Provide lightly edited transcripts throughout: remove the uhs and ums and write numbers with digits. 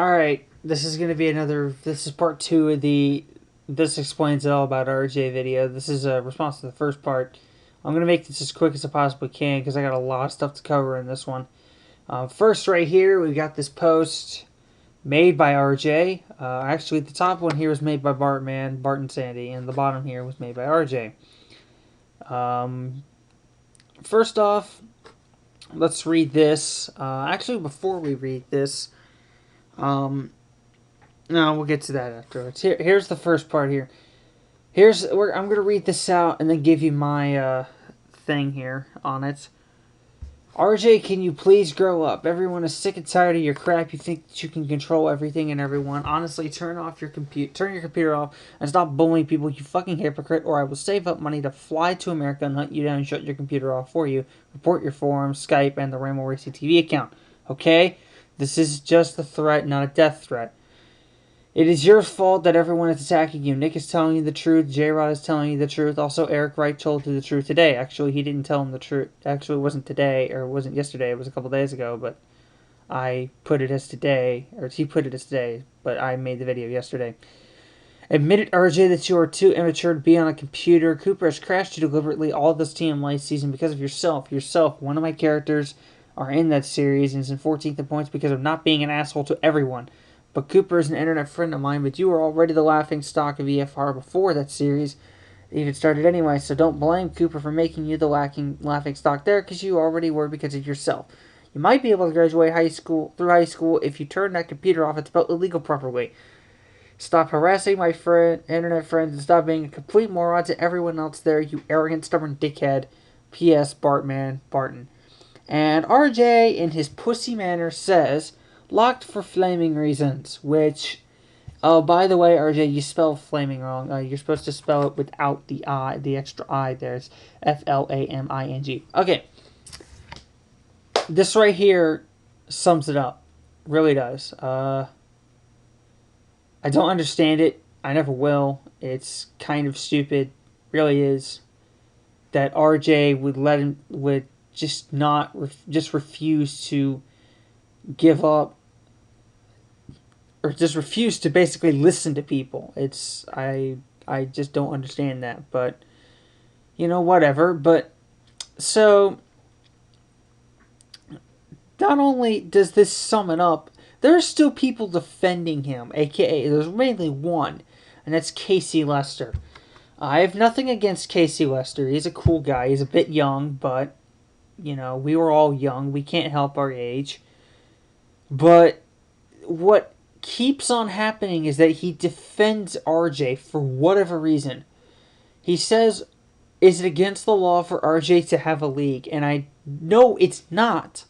Alright, this is going to be this is part 2 of the This Explains It All About RJ video. This is a response to the first part. I'm going to make this as quick as I possibly can because I got a lot of stuff to cover in this one. First, right here, we got this post made by RJ. Actually, the top one here was made by Bartman, Bart and Sandy, and the bottom here was made by RJ. First off, let's read this. Actually, before we read this, no, we'll get to that afterwards. Here's the first part here. I'm going to read this out and then give you my thing here on it. RJ, can you please grow up? Everyone is sick and tired of your crap. You think that you can control everything and everyone. Honestly, turn your computer off and stop bullying people, you fucking hypocrite, or I will save up money to fly to America and hunt you down and shut your computer off for you. Report your forums, Skype, and the Ramble Racing TV account. Okay? This is just a threat, not a death threat. It is your fault that everyone is attacking you. Nick is telling you the truth. J-Rod is telling you the truth. Also, Eric Wright told you the truth today. Actually, he didn't tell him the truth. Actually, it wasn't today, or it wasn't yesterday. It was a couple days ago, but I put it as today, or he put it as today, but I made the video yesterday. Admit it, RJ, that you are too immature to be on a computer. Cooper has crashed you deliberately all this TMI season because of yourself. One of my characters are in that series and is in 14th in points because of not being an asshole to everyone. But Cooper is an internet friend of mine, but you were already the laughing stock of EFR before that series even started anyway, so don't blame Cooper for making you the laughing stock there, because you already were because of yourself. You might be able to graduate through high school if you turn that computer off and spell illegal properly. Stop harassing my internet friends, and stop being a complete moron to everyone else there, you arrogant, stubborn dickhead. P.S. Barton. And RJ, in his pussy manner, says, locked for flaming reasons, which, oh, by the way, RJ, you spell flaming wrong. You're supposed to spell it without the I, the extra I. There's Flaming. Okay. This right here sums it up. Really does. I don't understand it. I never will. It's kind of stupid. Really is. That RJ would just refuse to give up, or just refuse to basically listen to people. I just don't understand that, but whatever. But so not only does this sum it up, there are still people defending him, aka there's mainly one, and that's Casey Lester. I have nothing against Casey Lester. He's a cool guy. He's a bit young, but we were all young. We can't help our age. But what keeps on happening is that he defends RJ for whatever reason. He says, is it against the law for RJ to have a league? And I know it's not.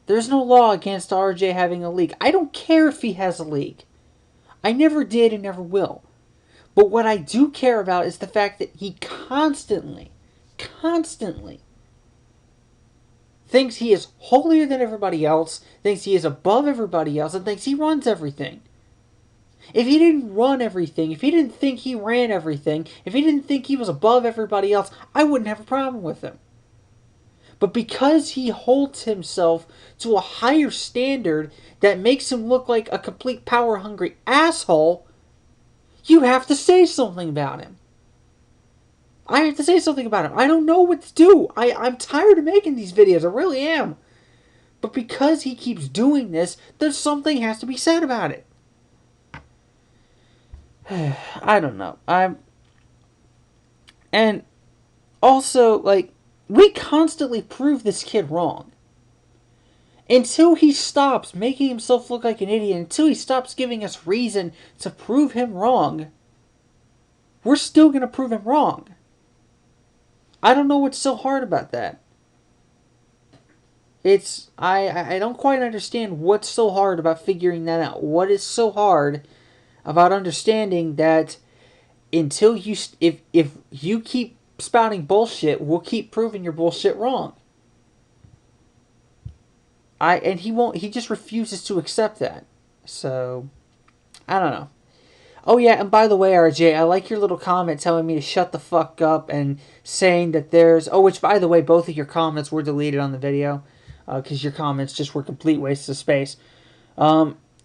There's no law against RJ having a league. I don't care if he has a league. I never did and never will. But what I do care about is the fact that he constantly thinks he is holier than everybody else, thinks he is above everybody else, and thinks he runs everything. If he didn't run everything, if he didn't think he ran everything, if he didn't think he was above everybody else, I wouldn't have a problem with him. But because he holds himself to a higher standard that makes him look like a complete power-hungry asshole, you have to say something about him. I have to say something about him. I don't know what to do. I'm tired of making these videos. I really am. But because he keeps doing this, there's something has to be said about it. I don't know. And also, we constantly prove this kid wrong. Until he stops making himself look like an idiot, until he stops giving us reason to prove him wrong, we're still going to prove him wrong. I don't know what's so hard about that. I don't quite understand what's so hard about figuring that out. What is so hard about understanding that until if you keep spouting bullshit, we'll keep proving your bullshit wrong. He just refuses to accept that. So, I don't know. Oh yeah, and by the way, RJ, I like your little comment telling me to shut the fuck up and saying that there's... Oh, which, by the way, both of your comments were deleted on the video because your comments just were complete wastes of space.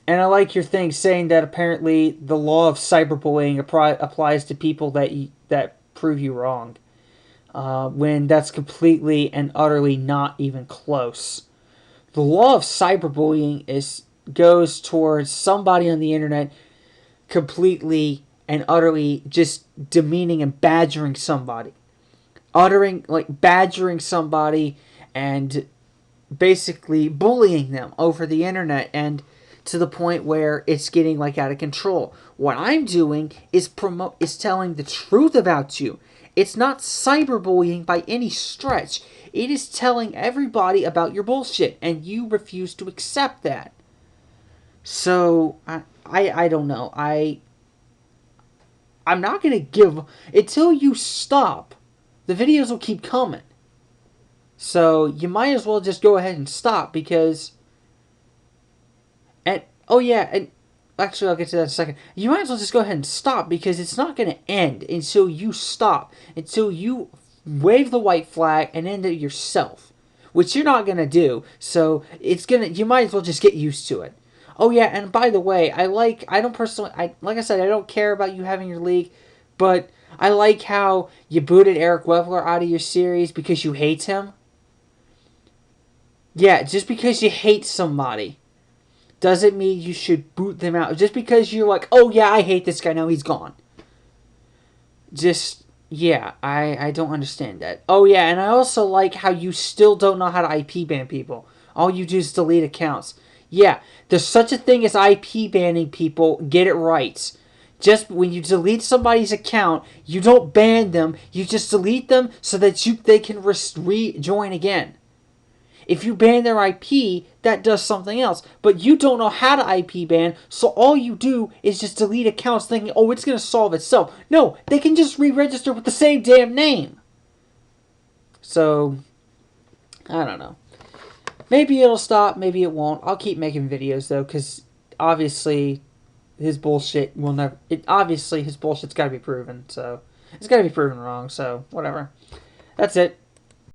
And I like your thing saying that apparently the law of cyberbullying applies to people that prove you wrong, when that's completely and utterly not even close. The law of cyberbullying goes towards somebody on the internet completely and utterly just demeaning and badgering somebody, badgering somebody and basically bullying them over the internet, and to the point where it's getting like out of control. What I'm doing is telling the truth about you. It's not cyberbullying by any stretch. It is telling everybody about your bullshit, and you refuse to accept that. So I don't know. I'm not gonna give until you stop. The videos will keep coming. So you might as well just go ahead and stop, because and oh yeah, and actually I'll get to that in a second. You might as well just go ahead and stop, because it's not going to end until you stop, until you wave the white flag and end it yourself, which you're not going to do. So you might as well just get used to it. Oh yeah, and by the way, I don't personally, like I said, I don't care about you having your league, but I like how you booted Eric Weveler out of your series because you hate him. Yeah, just because you hate somebody doesn't mean you should boot them out. Just because you're like, oh yeah, I hate this guy, now he's gone. Just, yeah, I don't understand that. Oh yeah, and I also like how you still don't know how to IP ban people. All you do is delete accounts. Yeah, there's such a thing as IP banning people. Get it right. Just when you delete somebody's account, you don't ban them. You just delete them so that they can rejoin again. If you ban their IP, that does something else. But you don't know how to IP ban, so all you do is just delete accounts thinking, oh, it's going to solve itself. No, they can just re-register with the same damn name. So, I don't know. Maybe it'll stop, maybe it won't. I'll keep making videos, though, because obviously his bullshit will never... obviously his bullshit's got to be proven, so... It's got to be proven wrong, so whatever. That's it.